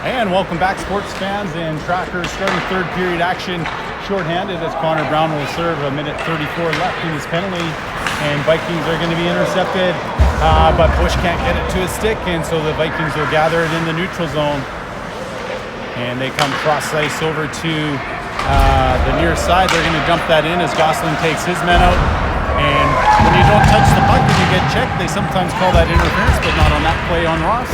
And welcome back, sports fans and trackers. Starting third period action, shorthanded as Connor Brown will serve. A minute 34 left in his penalty, and Vikings are going to be intercepted. But Bush can't get it to his stick, and so the Vikings will gather it in the neutral zone. And they come cross ice over to the near side. They're going to dump that in as Gosselin takes his men out. And when you don't touch the puck and you get checked, they sometimes call that interference, but not on that play on Ross.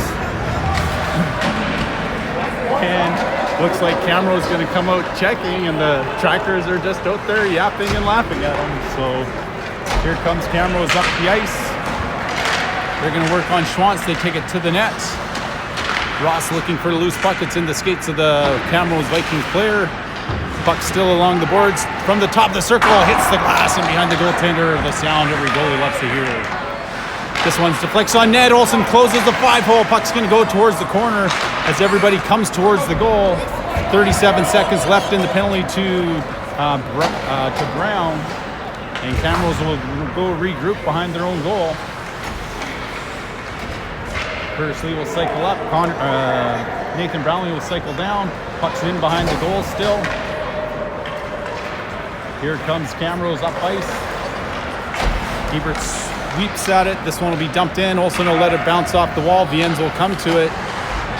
And looks like Camro's going to come out checking, and the trackers are just out there yapping and laughing at him. So here comes Camro's up the ice. They're going to work on Schwantz. They take it to the net. Ross looking for a loose puck. It's in the skates of the Camro's Vikings player. Puck still along the boards. From the top of the circle, hits the glass and behind the goaltender. The sound every goalie loves to hear. This one's deflects on net. Olsen closes the 5-hole. Puck's going to go towards the corner as everybody comes towards the goal. 37 seconds left in the penalty to Brown. And Camrose will go regroup behind their own goal. Curtis Lee will cycle up. Nathan Brownlee will cycle down. Puck's in behind the goal still. Here comes Camrose up ice. Hebert sweeps at it. This one will be dumped in. Olsen will let it bounce off the wall. Viennes will come to it.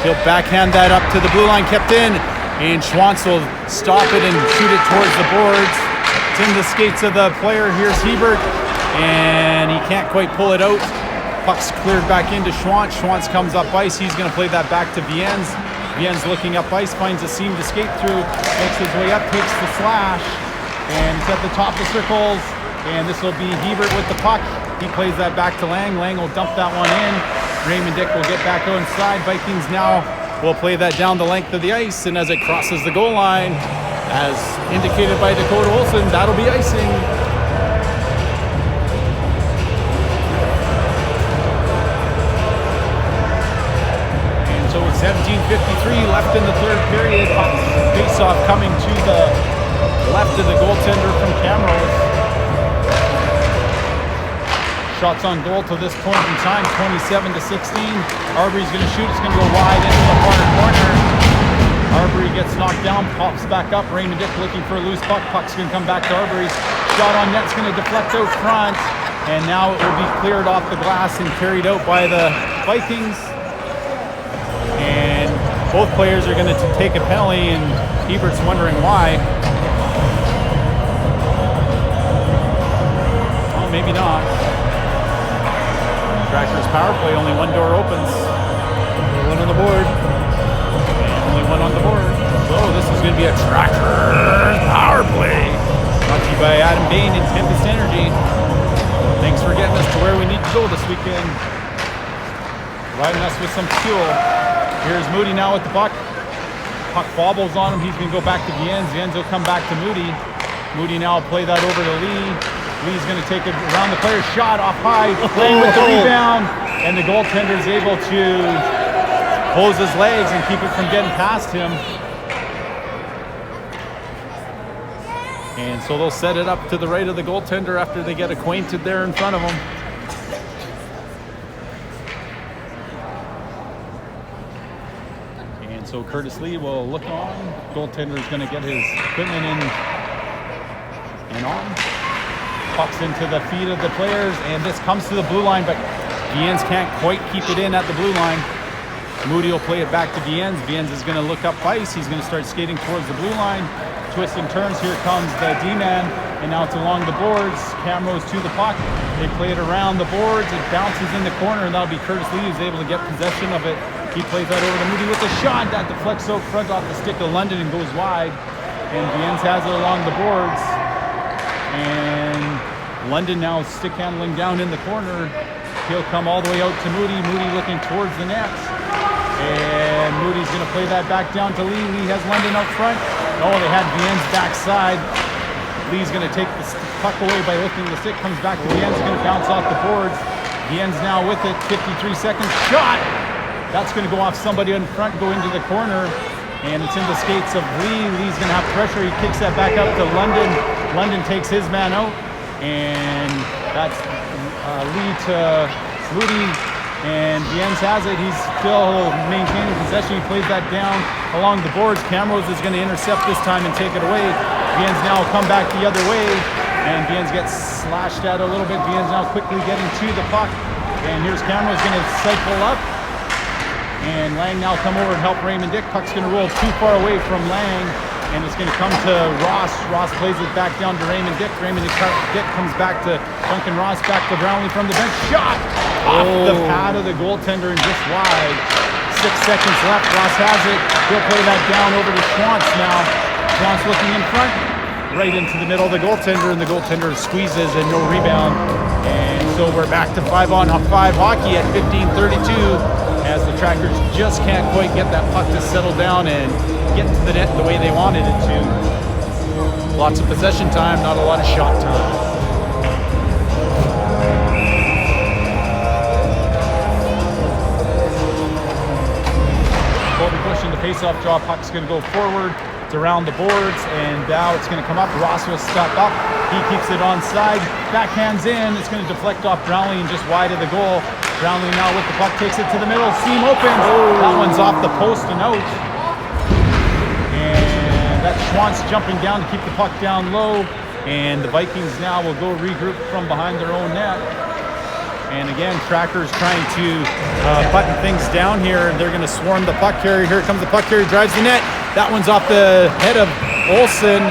He'll backhand that up to the blue line, kept in. And Schwantz will stop it and shoot it towards the boards. It's in the skates of the player. Here's Hebert. And he can't quite pull it out. Puck's cleared back into Schwantz. Schwantz comes up ice. He's going to play that back to Viennes. Viennes looking up ice, finds a seam to skate through, makes his way up, takes the slash, and it's at the top of the circles. And this will be Hebert with the puck. He plays that back to Lang. Lang will dump that one in. Raymond Dick will get back inside. Vikings now will play that down the length of the ice, and as it crosses the goal line, as indicated by Dakota Olsen, that'll be icing. So 17:53 left in the third period. Face-off coming to the left of the goaltender from Camrose. Shots on goal to this point in time, 27-16. Arbery's going to shoot. It's going to go wide into the far corner. Arbery gets knocked down, pops back up. Raymond Dick looking for a loose puck. Puck's going to come back to Arbery. Shot on net's going to deflect out front. And now it will be cleared off the glass and carried out by the Vikings. And both players are going to take a penalty, and Hebert's wondering why. Well, maybe not. Trackers power play, only one door opens. Only one on the board. And only one on the board. So this is going to be a Trackers power play. Brought to you by Adam Bain and Tempest Energy. Thanks for getting us to where we need to go this weekend. Providing us with some fuel. Here's Moody now with the puck. Puck bobbles on him. He's going to go back to Viennes. Viennes will come back to Moody. Moody now will play that over to Lee. Lee's going to take it around the player. Shot off high. Playing with the rebound. And the goaltender is able to close his legs and keep it from getting past him. And so they'll set it up to the right of the goaltender after they get acquainted there in front of him. So Curtis Lee will look on. Goaltender is going to get his equipment in and on. Pucks into the feet of the players, and this comes to the blue line, but Viennes can't quite keep it in at the blue line. Moody will play it back to Viennes. Viennes is going to look up ice. He's going to start skating towards the blue line. Twists and turns. Here comes the D-man, and now it's along the boards. Camrose to the puck. They play it around the boards. It bounces in the corner, and that'll be Curtis Lee who's able to get possession of it. He plays that over to Moody with a shot that deflects out front off the stick of London and goes wide. And Viennes has it along the boards. And London now stick handling down in the corner. He'll come all the way out to Moody. Moody looking towards the net. And Moody's going to play that back down to Lee. Lee has London up front. Oh, they had Viennes backside. Lee's going to take the puck away by lifting the stick. Comes back to Viennes. Going to bounce off the boards. Viennes now with it. 53 seconds. Shot! That's going to go off somebody in front, go into the corner, and it's in the skates of Lee. Lee's going to have pressure. He kicks that back up to London. London takes his man out, and that's Lee to Moody. And Viens has it. He's still maintaining possession. He plays that down along the boards. Camrose is going to intercept this time and take it away. Viens now will come back the other way. And Viens gets slashed at a little bit. Viens now quickly getting to the puck. And here's Camrose going to cycle up. And Lang now come over and help Raymond Dick. Puck's going to roll too far away from Lang. And it's going to come to Ross. Ross plays it back down to Raymond Dick. Raymond Dick comes back to Duncan Ross, back to Brownlee from the bench. Shot off the pad of the goaltender and just wide. 6 seconds left. Ross has it. He'll play that down over to Schwantz now. Schwantz looking in front, right into the middle of the goaltender, and the goaltender squeezes and no rebound. And so we're back to 5-on-5 hockey at 15:32 as the Trackers just can't quite get that puck to settle down and get to the net the way they wanted it to. Lots of possession time, not a lot of shot time. Colby pushing the face-off draw. Puck's going to go forward. It's around the boards, and now it's going to come up. Ross will step up. He keeps it onside. Backhands in. It's going to deflect off Brownlee and just wide of the goal. Brownlee now with the puck takes it to the middle. Seam opens. That one's off the post and out. And that's Schwantz jumping down to keep the puck down low. And the Vikings now will go regroup from behind their own net. And again, Trackers trying to button things down here. They're going to swarm the puck carrier. Here comes the puck carrier, drives the net. That one's off the head of Olsen.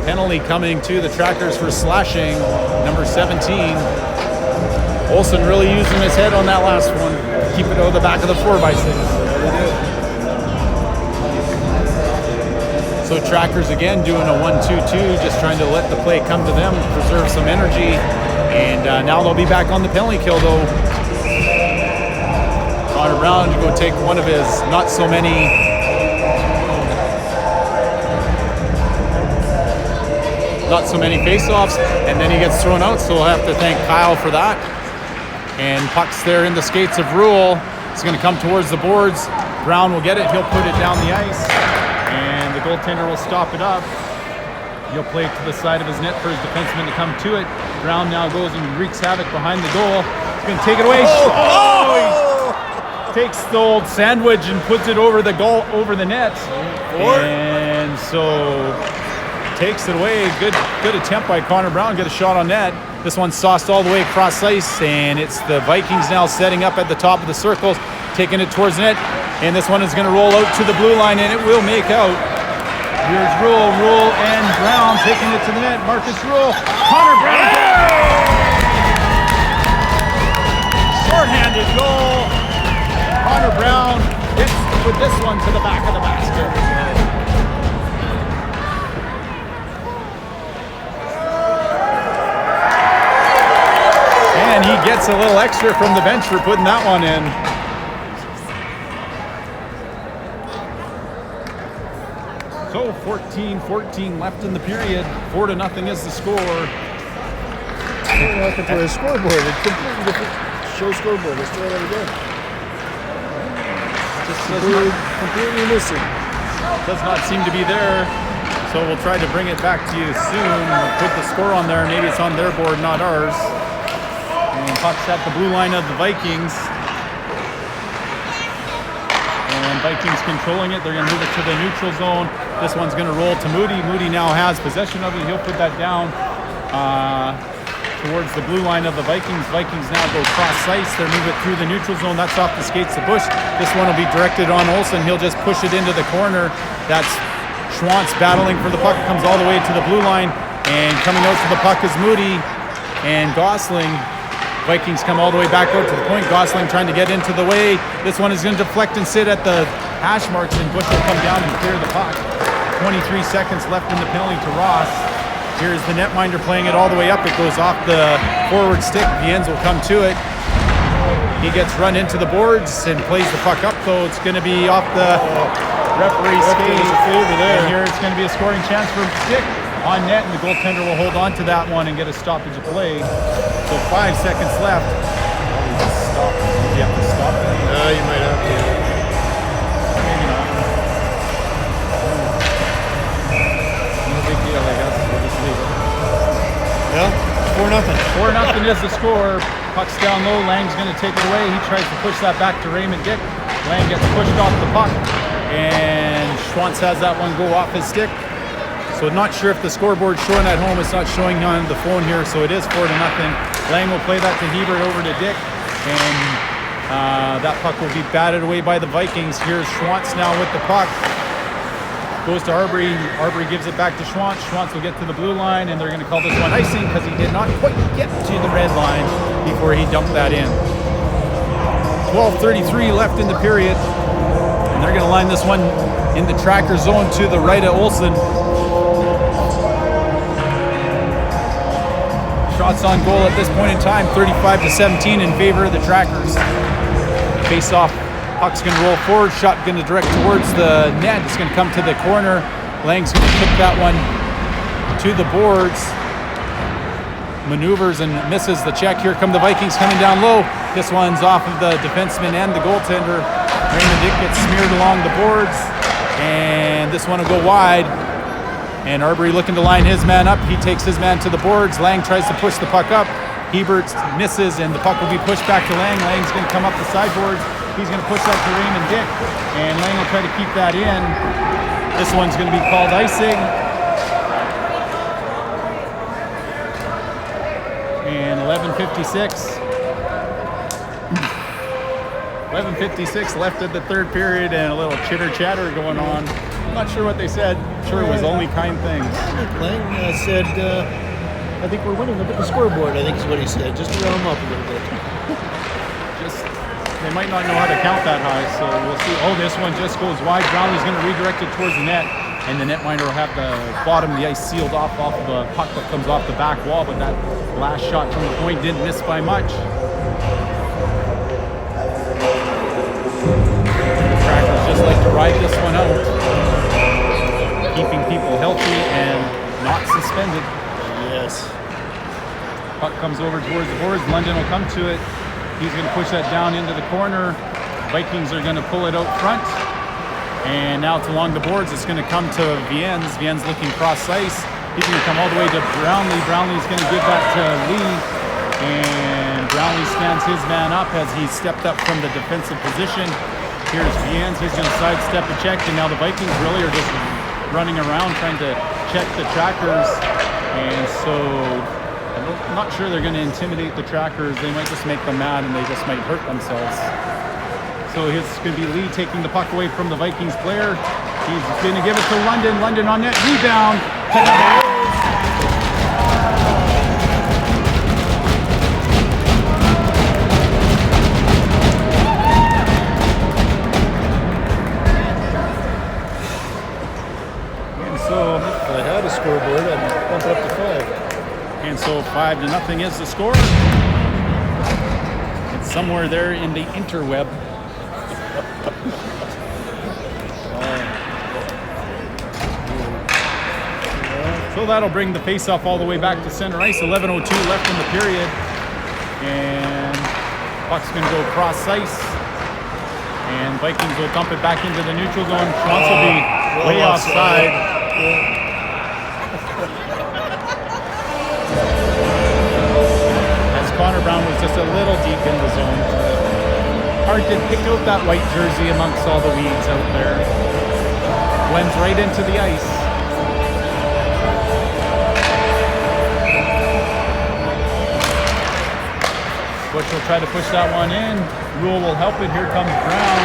Penalty coming to the Trackers for slashing, number 17. Olsen really using his head on that last one. Keep it over the back of the 4x6. So Trackers again doing a 1-2-2, just trying to let the play come to them, preserve some energy. And now they'll be back on the penalty kill though. Connor Brown to go take one of his not so many face-offs, and then he gets thrown out, so we'll have to thank Kyle for that. And puck's there in the skates of Rule. It's going to come towards the boards. Brown will get it. He'll put it down the ice, and the goaltender will stop it up. He'll play it to the side of his net for his defenseman to come to it. Brown now goes and wreaks havoc behind the goal. He's going to take it away. He takes the old sandwich and puts it over the goal, over the net. And so takes it away. Good attempt by Connor Brown. Get a shot on net. This one's sauced all the way across ice, and it's the Vikings now setting up at the top of the circles, taking it towards the net. And this one is going to roll out to the blue line, and it will make out. Here's Rule, and Brown taking it to the net. Marcus Rule, Connor Brown. Short-handed goal. Connor Brown hits with this one to the back of the basket. And he gets a little extra from the bench for putting that one in. So 14-14 left in the period. 4-0 is the score. Welcome to the scoreboard. It's completely different show scoreboard. Let's try that again. Just completely missing. Does not seem to be there. So we'll try to bring it back to you soon. We'll put the score on there. Maybe it's on their board, not ours. And puck's at the blue line of the Vikings. And Vikings controlling it. They're going to move it to the neutral zone. This one's going to roll to Moody. Moody now has possession of it. He'll put that down towards the blue line of the Vikings. Vikings now go cross ice. They move it through the neutral zone. That's off the skates of Bush. This one will be directed on Olsen. He'll just push it into the corner. That's Schwantz battling for the puck. Comes all the way to the blue line. And coming out to the puck is Moody and Gosling. Vikings come all the way back out to the point. Gosling trying to get into the way. This one is going to deflect and sit at the hash marks, and Bush will come down and clear the puck. 23 seconds left in the penalty to Ross. Here's the netminder playing it all the way up. It goes off the forward stick. Viens will come to it. He gets run into the boards and plays the puck up, though. It's going to be off the referee's skate. And here it's going to be a scoring chance for Dick on net, and the goaltender will hold on to that one and get a stoppage of play. So 5 seconds left. Stop. You have to stop it. You might have to. Maybe not. No big deal, I guess. We'll just leave it. Yeah, 4-0. 4-0 is the score. Puck's down low. Lang's going to take it away. He tries to push that back to Raymond Dick. Lang gets pushed off the puck, and Schwantz has that one go off his stick. So not sure if the scoreboard's showing at home. It's not showing on the phone here, so it is 4-0. Lang will play that to Hebert over to Dick, and that puck will be batted away by the Vikings. Here's Schwantz now with the puck. Goes to Arbery. Arbery gives it back to Schwantz. Schwantz will get to the blue line, and they're going to call this one icing because he did not quite get to the red line before he dumped that in. 12:33 left in the period, and they're going to line this one in the tracker zone to the right of Olsen. Shots on goal at this point in time, 35-17 in favor of the Trackers. Face off. Puck's going to roll forward, shot going to direct towards the net. It's going to come to the corner. Lang's going to kick that one to the boards. Maneuvers and misses the check. Here come the Vikings coming down low. This one's off of the defenseman and the goaltender. Raymond Dick gets smeared along the boards, and this one will go wide. And Arbery looking to line his man up. He takes his man to the boards. Lang tries to push the puck up. Hebert misses, and the puck will be pushed back to Lang. Lang's going to come up the sideboards. He's going to push that to Raymond Dick, and Lang will try to keep that in. This one's going to be called icing. And 11:56 left at the third period, and a little chitter-chatter going on. I'm not sure what they said. Sure, it was only kind things. I think Lang said, I think we're winning. Look at the scoreboard, I think is what he said, just to rile him up a little bit. They might not know how to count that high, so we'll see. Oh, this one just goes wide. Brownlee's going to redirect it towards the net, and the netminder will have the bottom of the ice sealed off of the puck that comes off the back wall, but that last shot from the point didn't miss by much. The Trackers just like to ride this one out, keeping people healthy and not suspended. Yes. Puck comes over towards the boards. London will come to it. He's going to push that down into the corner. Vikings are going to pull it out front. And now it's along the boards. It's going to come to Viens. Viens looking cross ice. He's going to come all the way to Brownlee. Brownlee's going to give that to Lee. And Brownlee stands his man up as he stepped up from the defensive position. Here's Viens. He's going to sidestep a check. And now the Vikings really are just running around trying to check the Trackers. And so I'm not sure they're going to intimidate the Trackers. They might just make them mad, and they just might hurt themselves. So it's going to be Lee taking the puck away from the Vikings player. He's going to give it to London. London on net. Rebound. And so If I had a scoreboard, I'd bump it up to 5. And so 5-0 is the score. It's somewhere there in the interweb. So that'll bring the face-off all the way back to center ice. 11:02 left in the period. And puck's going to go cross ice. And Vikings will dump it back into the neutral zone. Schwantz will be way offside. Connor Brown was just a little deep in the zone. Hard to pick out that white jersey amongst all the weeds out there. Blends right into the ice. Butch will try to push that one in. Rule will help it. Here comes Brown.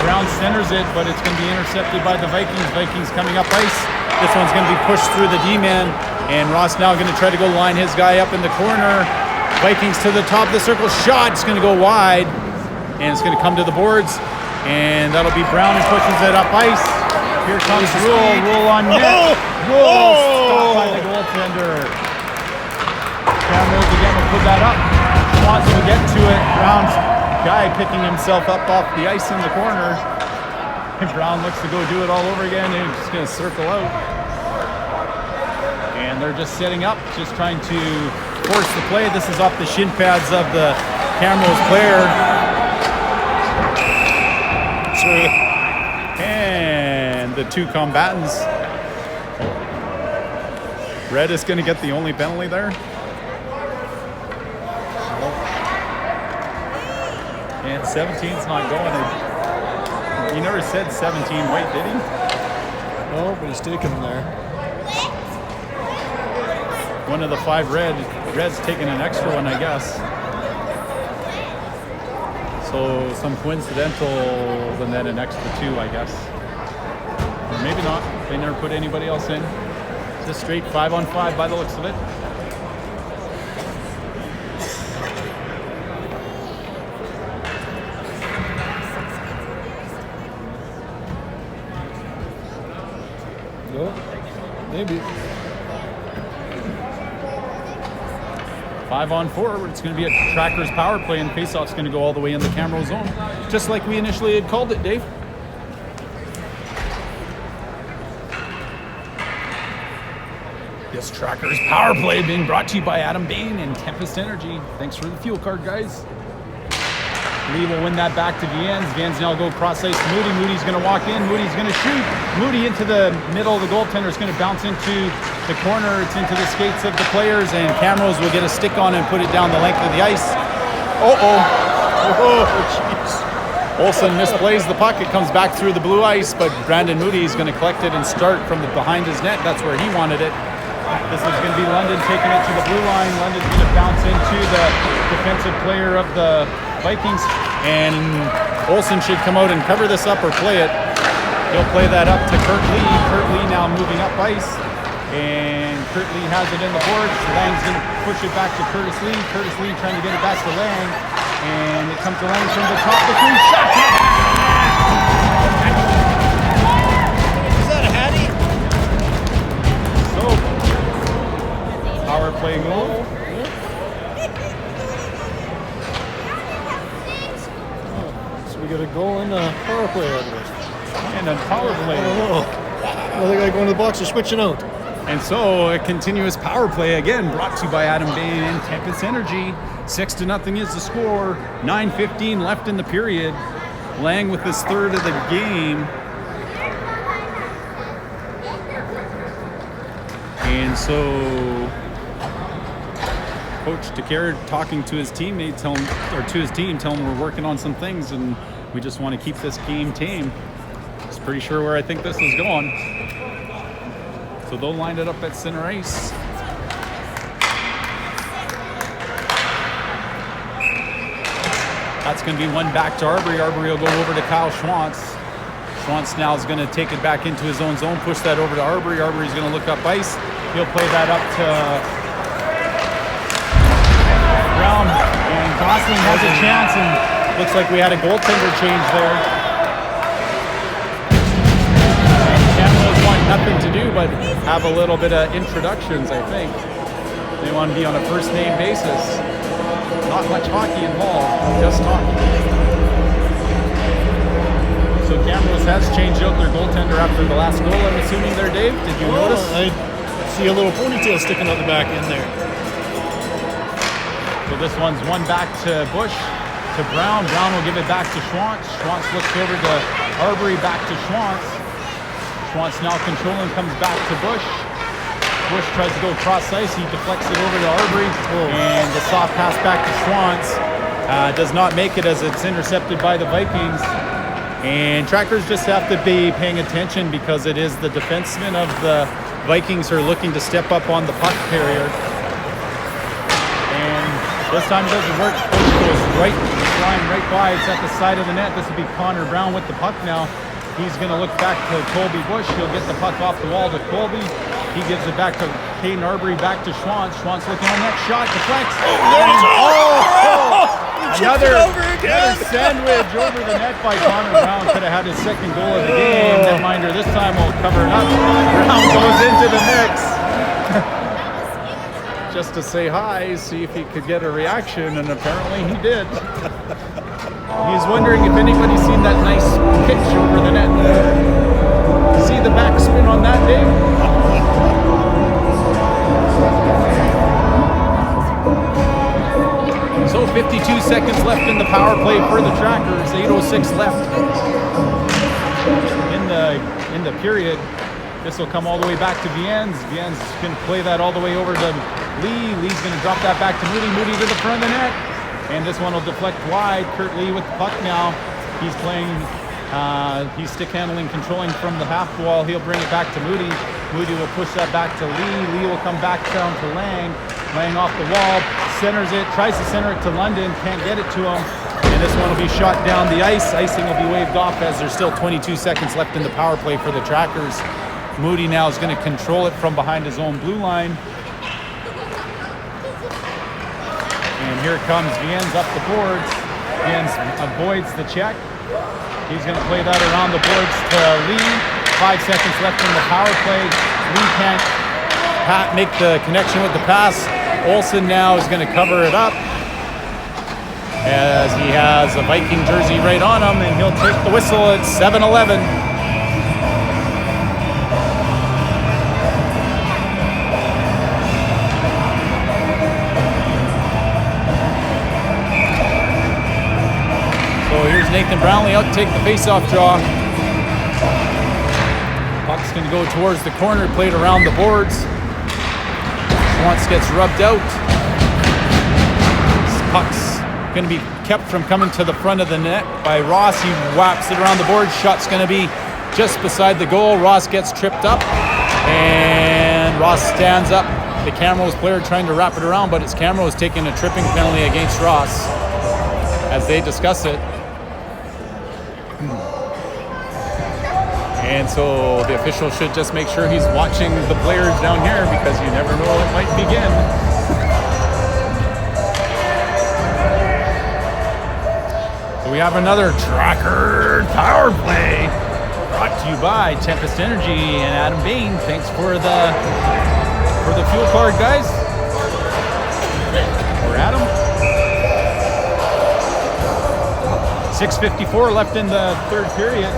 Brown centers it, but it's going to be intercepted by the Vikings. Vikings coming up ice. This one's going to be pushed through the D-man. And Ross now going to try to go line his guy up in the corner. Vikings to the top of the circle. Shot. It's going to go wide. And it's going to come to the boards. And that'll be Brown who pushes it up ice. Here comes Rule. Rule on net. Rule stopped by the goaltender. Camrose again will put that up. Wants to get to it. Brown's guy picking himself up off the ice in the corner. And Brown looks to go do it all over again. And he's just going to circle out. And they're just setting up, just trying to force the play. This is off the shin pads of the Camrose player. And the two combatants. Red is going to get the only penalty there. And 17's not going. He never said 17 white, did he? No, but he's taking them there. One of the 5 red's taking an extra one, I guess. So some coincidental and then an extra 2, I guess. Or maybe not. They never put anybody else in. Just straight 5-on-5 by the looks of it. No, maybe. 5-on-4. It's going to be a Trackers power play, and faceoff's going to go all the way in the Camero zone, just like we initially had called it, Dave. This Trackers power play being brought to you by Adam Bain and Tempest Energy. Thanks for the fuel card, guys. Lee will win that back to Viens. Viens now go cross ice to Moody. Moody's going to walk in. Moody's going to shoot. Moody into the middle of the goaltender. Is going to bounce into the corner. It's into the skates of the players, and Camrose will get a stick on and put it down the length of the ice. Oh, jeez. Olsen misplays the puck. It comes back through the blue ice, but Brandon Moody is going to collect it and start from behind his net. That's where he wanted it. This is going to be London taking it to the blue line. London's going to bounce into the defensive player of the Vikings, and Olsen should come out and cover this up or play it. He'll play that up to Kurt Lee. Kurt Lee now moving up ice, and Kurt Lee has it in the boards. Lang's going to push it back to Curtis Lee. Curtis Lee trying to get it back to Lang, and it comes to Lang from the top. The free shot. Is that a hattie? So, power play goal. We got a goal and a power play out of it. And a power play. I think I go into the box, they're switching out. And so a continuous power play again brought to you by Adam Bain and Tempest Energy. 6-0 is the score. 9:15 left in the period. Lang with his third of the game. And so Coach DeCare talking to his teammates, telling him we're working on some things and we just want to keep this game tame. It's pretty sure where I think this is going. So they'll line it up at center ice. That's going to be one back to Arbery. Arbery will go over to Kyle Schwantz. Schwantz now is going to take it back into his own zone, push that over to Arbery. Arbery's going to look up ice. He'll play that up to Brown, and Gosling has a chance, and looks like we had a goaltender change there. And Camels want nothing to do but have a little bit of introductions, I think. They want to be on a first name basis. Not much hockey involved, just hockey. So Camels has changed out their goaltender after the last goal, I'm assuming there, Dave. Did you notice? I see a little ponytail sticking out the back end there. So this one's one back to Bush, to Brown. Brown will give it back to Schwantz. Schwantz looks over to Arbery, back to Schwantz. Schwantz now controlling, comes back to Bush. Bush tries to go cross ice. He deflects it over to Arbery, and the soft pass back to Schwantz does not make it as it's intercepted by the Vikings. And Trackers just have to be paying attention because it is the defensemen of the Vikings who are looking to step up on the puck carrier. This time it doesn't work. Bush goes right, flying right by. It's at the side of the net. This will be Connor Brown with the puck now. He's going to look back to Colby Bush. He'll get the puck off the wall to Colby. He gives it back to Caden Arbery, back to Schwantz. Schwantz looking on next shot, deflects. Another sandwich over the net by Connor Brown. Could have had his second goal of the game. Netminder this time will cover it up. Brown goes into the mix. Just to say hi, see if he could get a reaction, and apparently he did. He's wondering if anybody's seen that nice pitch over the net. See the backspin on that, Dave? So 52 seconds left in the power play for the Trackers. 8:06 left in the period. This will come all the way back to Viens. Viens is going to play that all the way over to Lee. Lee's going to drop that back to Moody. Moody to the front of the net. And this one will deflect wide. Kurt Lee with the puck now. He's playing, he's stick handling, controlling from the half wall. He'll bring it back to Moody. Moody will push that back to Lee. Lee will come back down to Lang. Lang off the wall, centers it, tries to center it to London, can't get it to him. And this one will be shot down the ice. Icing will be waved off as there's still 22 seconds left in the power play for the Trackers. Moody now is going to control it from behind his own blue line. And here it comes. Viens up the boards. Viens avoids the check. He's going to play that around the boards to Lee. 5 seconds left in the power play. Lee can't make the connection with the pass. Olsen now is going to cover it up as he has a Viking jersey right on him, and he'll take the whistle at 7-11. Here's Nathan Brownlee out to take the face-off draw. Puck's going to go towards the corner, played around the boards. Schwantz gets rubbed out. This puck's going to be kept from coming to the front of the net by Ross. He whaps it around the board. Shot's going to be just beside the goal. Ross gets tripped up, and Ross stands up. The Camrose player trying to wrap it around, but it's Camrose taking a tripping penalty against Ross as they discuss it. And so the official should just make sure he's watching the players down here, because you never know it might begin. So we have another Tracker power play brought to you by Tempest Energy and Adam Bain. Thanks for the fuel card, guys. For Adam. 6:54 left in the third period.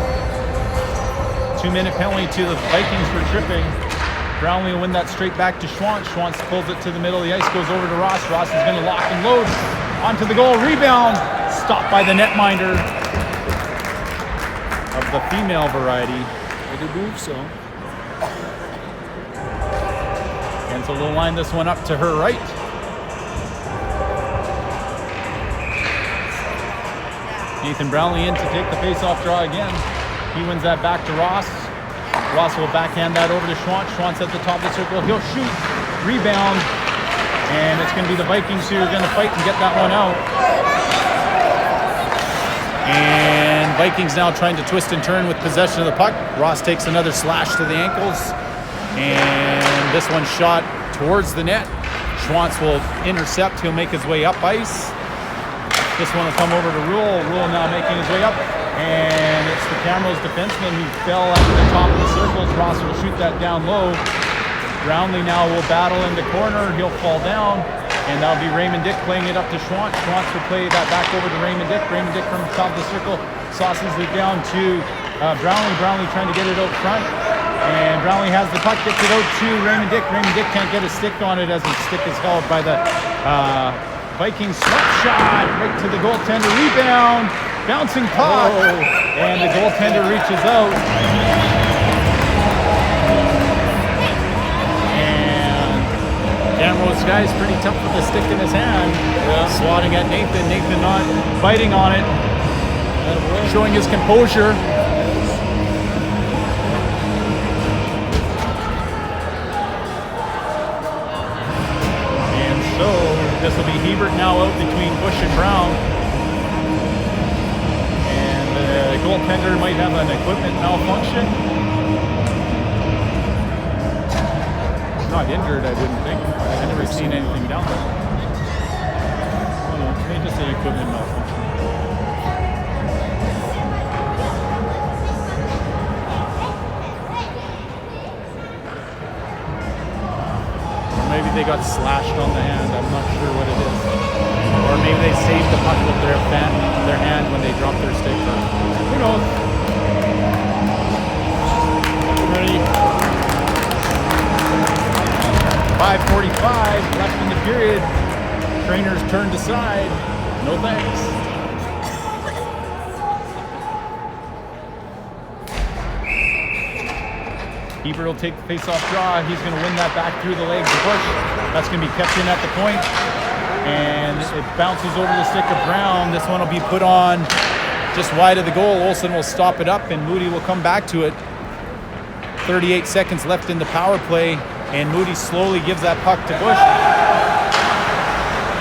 2-minute penalty to the Vikings for tripping. Brownlee will win that straight back to Schwantz. Schwantz pulls it to the middle of the ice, goes over to Ross. Ross is going to lock and load onto the goal. Rebound, stopped by the netminder of the female variety. I do believe so. And so they'll line this one up to her right. Nathan Brownlee in to take the face-off draw again. He wins that back to Ross. Ross will backhand that over to Schwantz. Schwantz at the top of the circle. He'll shoot. Rebound. And it's going to be the Vikings who are going to fight and get that one out. And Vikings now trying to twist and turn with possession of the puck. Ross takes another slash to the ankles. And this one shot towards the net. Schwantz will intercept. He'll make his way up ice. This one will come over to Rule. Rule now making his way up. And it's the Camrose defenseman who fell at the top of the circles. Ross will shoot that down low. Brownlee now will battle in the corner. He'll fall down. And that'll be Raymond Dick playing it up to Schwantz. Schwantz will play that back over to Raymond Dick. Raymond Dick from the top of the circle sauces it down to Brownlee. Brownlee trying to get it out front. And Brownlee has the puck, gets it out to Raymond Dick. Raymond Dick can't get a stick on it as his stick is held by the Vikings. Swept shot right to the goaltender. Rebound. Bouncing puck, and the goaltender reaches out. And Camrose guy's pretty tough with the stick in his hand. Yeah. Swatting at Nathan. Nathan not biting on it. Showing his composure. And so this will be Hebert now out between Bush and Brown. The goaltender might have an equipment malfunction. Not injured, I wouldn't think. I've never seen anything down there. Maybe just an equipment malfunction. Or maybe they got slashed on the hand. I'm not sure what it is. Or maybe they saved the puck with their hand when they dropped their stick. Who knows? Ready? 5:45 left in the period. Trainers turned aside. No thanks. Hebert will take the face-off draw. He's going to win that back through the legs of Bush. That's going to be kept in at the point. and it bounces over the stick of Brown. This one will be put on just wide of the goal. Olsen will stop it up, and Moody will come back to it. 38 seconds left in the power play, and Moody slowly gives that puck to Bush.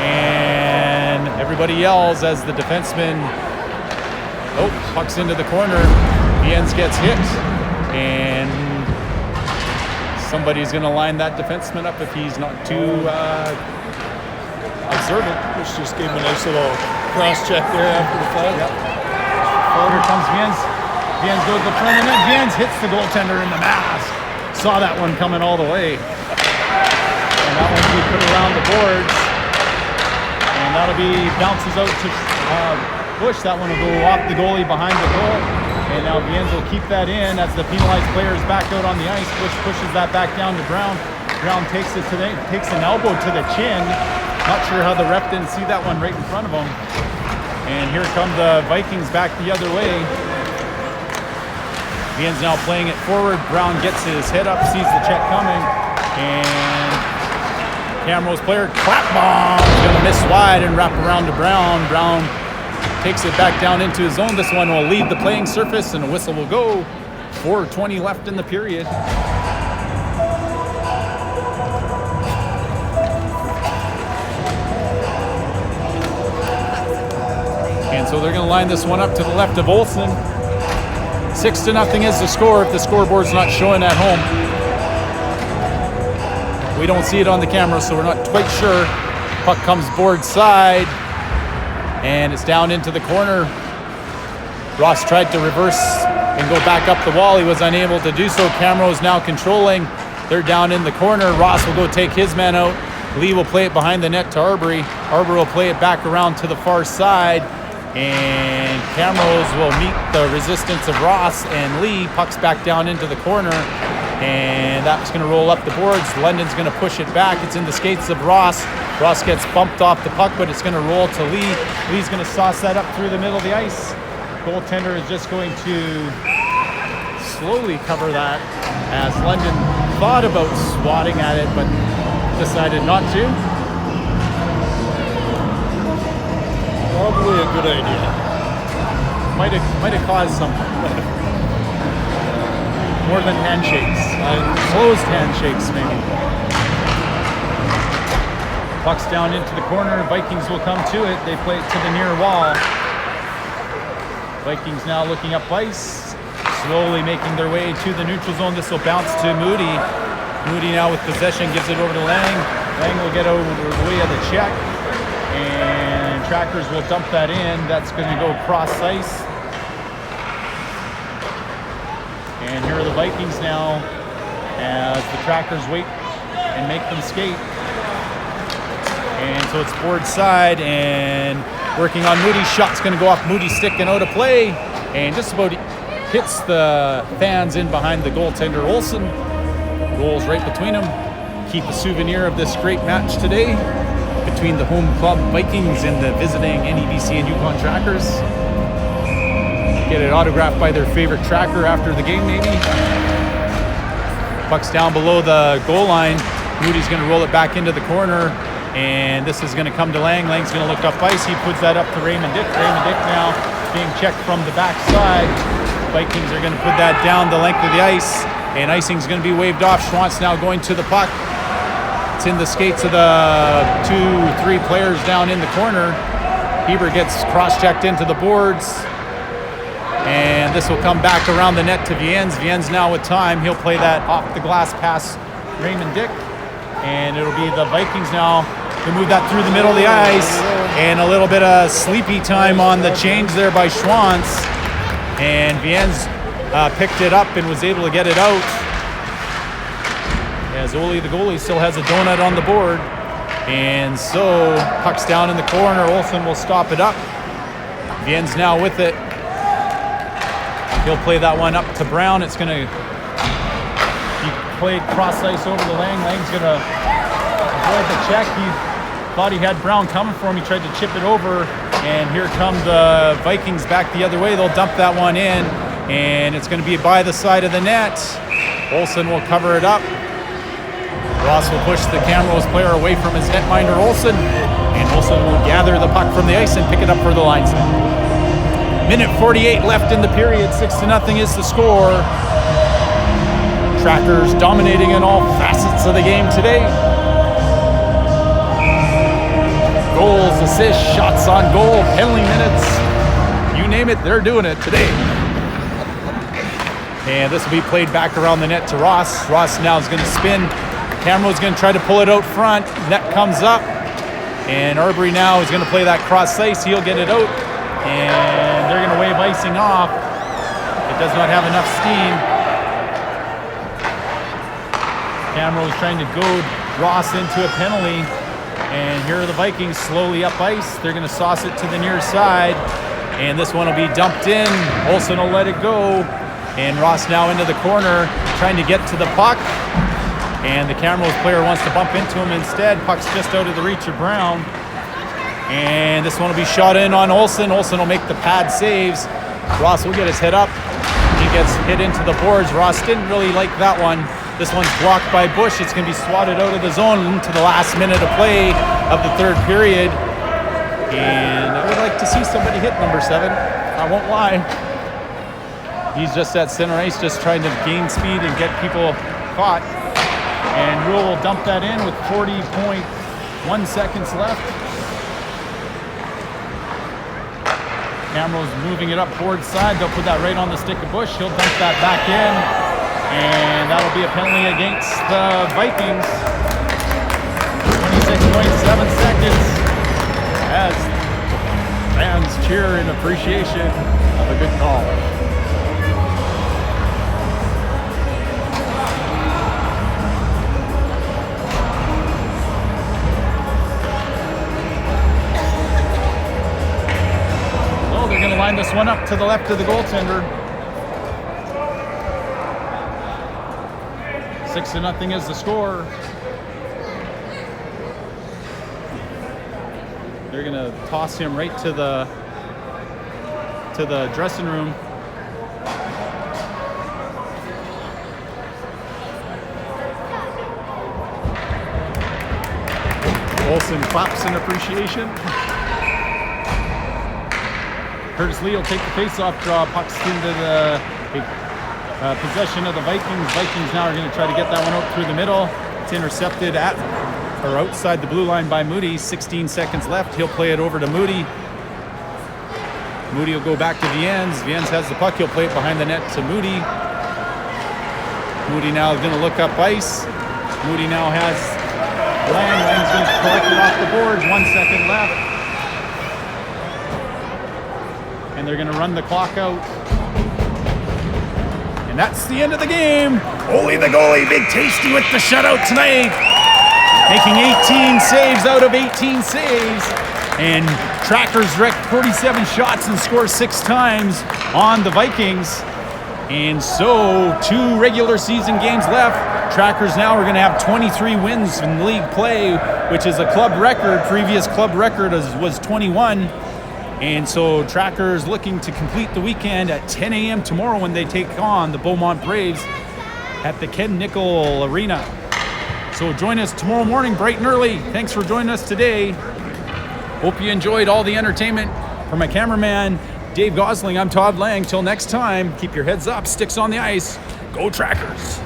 And everybody yells as the defenseman, puck's into the corner. Viens gets hit, and somebody's going to line that defenseman up if he's not too observant. Bush just gave him a nice little cross-check there after the fight. Yep. Here comes Viens. Viens goes to front, and then Viens hits the goaltender in the mask. Saw that one coming all the way. And that one will be put around the boards. And that'll be, bounces out to Bush. That one will go off the goalie behind the goal. And now Viens will keep that in as the penalized player is back out on the ice. Bush pushes that back down to Brown. Brown takes an elbow to the chin. Not sure how the ref didn't see that one right in front of him. And here come the Vikings back the other way. Viens now playing it forward. Brown gets his head up, sees the check coming, and Camrose player clap bomb is going to miss wide and wrap around to Brown. Brown takes it back down into his zone. This one will leave the playing surface, and a whistle will go. 4:20 left in the period. And so they're going to line this one up to the left of Olsen. 6-0 is the score if the scoreboard's not showing at home. We don't see it on the camera, so we're not quite sure. Puck comes board side, and it's down into the corner. Ross tried to reverse and go back up the wall. He was unable to do so. Camrose now controlling. They're down in the corner. Ross will go take his man out. Lee will play it behind the net to Arbery. Arbery will play it back around to the far side. And Camrose will meet the resistance of Ross and Lee. Puck's back down into the corner, and that's going to roll up the boards. London's going to push it back. It's in the skates of Ross. Ross gets bumped off the puck, but it's going to roll to Lee. Lee's going to sauce that up through the middle of the ice. Goaltender is just going to slowly cover that as London thought about swatting at it, but decided not to. Probably a good idea. Might have caused some more than handshakes. Closed handshakes, maybe. Puck's down into the corner. Vikings will come to it. They play it to the near wall. Vikings now looking up ice, slowly making their way to the neutral zone. This will bounce to Moody. Moody now with possession gives it over to Lang. Lang will get over the way of the check, and Trackers will dump that in. That's going to go cross ice. And here are the Vikings now as the Trackers wait and make them skate. And so it's board side and working on Moody's shot's going to go off Moody's stick and out of play. And just about hits the fans in behind the goaltender Olsen. Goals right between them. Keep a souvenir of this great match today between the home club Vikings and the visiting NEBC and Yukon Trackers. Get it autographed by their favorite tracker after the game, maybe. Puck's down below the goal line. Moody's going to roll it back into the corner, and this is going to come to Lang. Lang's going to look up ice. He puts that up to Raymond Dick. Raymond Dick now being checked from the backside. Vikings are going to put that down the length of the ice, and icing's going to be waved off. Schwantz now going to the puck. It's in the skates of the 2-3 players down in the corner. Heber gets cross-checked into the boards. And this will come back around the net to Viens. Viens now with time. He'll play that off the glass past Raymond Dick. And it'll be the Vikings now to move that through the middle of the ice. And a little bit of sleepy time on the change there by Schwantz. And Viens picked it up and was able to get it out. As Oli, the goalie, still has a donut on the board. And so puck's down in the corner. Olsen will stop it up. Viens now with it. He'll play that one up to Brown. It's going to be played cross ice over to Lang. Lang's going to avoid the check. He thought he had Brown coming for him. He tried to chip it over. And here come the Vikings back the other way. They'll dump that one in. And it's going to be by the side of the net. Olsen will cover it up. Ross will push the Camrose player away from his netminder Olsen. And Olsen will gather the puck from the ice and pick it up for the linesman. Minute 48 left in the period. 6-0 is the score. Trackers dominating in all facets of the game today. Goals, assists, shots on goal, penalty minutes. You name it, they're doing it today. And this will be played back around the net to Ross. Ross now is going to spin. Cameron's going to try to pull it out front. Net comes up. And Arbery now is going to play that cross ice. He'll get it out. And they're going to wave icing off. It does not have enough steam. Cameron is trying to goad Ross into a penalty. And here are the Vikings slowly up ice. They're going to sauce it to the near side. And this one will be dumped in. Olsen will let it go. And Ross now into the corner, trying to get to the puck. And the Camrose player wants to bump into him instead. Puck's just out of the reach of Brown. And this one will be shot in on Olsen. Olsen will make the pad saves. Ross will get his head up. He gets hit into the boards. Ross didn't really like that one. This one's blocked by Bush. It's going to be swatted out of the zone into the last minute of play of the third period. And I would like to see somebody hit number 7. I won't lie. He's just at center ice, just trying to gain speed and get people caught. And Rule will dump that in with 40.1 seconds left. Camrose moving it up forward side. They'll put that right on the stick of Bush. He'll dump that back in. And that'll be a penalty against the Vikings. 26.7 seconds as fans cheer in appreciation of a good call. So they're going to line this one up to the left of the goaltender. 6-0 is the score. They're gonna toss him right to the dressing room. Olsen claps in appreciation. Curtis Lee will take the face-off draw. Pucks into the possession of the Vikings. Vikings now are going to try to get that one out through the middle. It's intercepted at or outside the blue line by Moody. 16 seconds left. He'll play it over to Moody. Moody will go back to Viens. Viens has the puck. He'll play it behind the net to Moody. Moody now is going to look up ice. Moody now has Lang. Lang's going to collect it off the boards. 1 second left. And they're going to run the clock out. And that's the end of the game. Ole the goalie, Big Tasty with the shutout tonight. Making 18 saves out of 18 saves. And Trackers direct 47 shots and score 6 times on the Vikings. And so 2 regular season games left. Trackers now are going to have 23 wins in league play, which is a club record. Previous club record was 21. And so Trackers looking to complete the weekend at 10 a.m. tomorrow when they take on the Beaumont Braves at the Ken Nickel Arena. So join us tomorrow morning bright and early. Thanks for joining us today. Hope you enjoyed all the entertainment. For my cameraman, Dave Gosling, I'm Todd Lang. Till next time, keep your heads up, sticks on the ice. Go Trackers.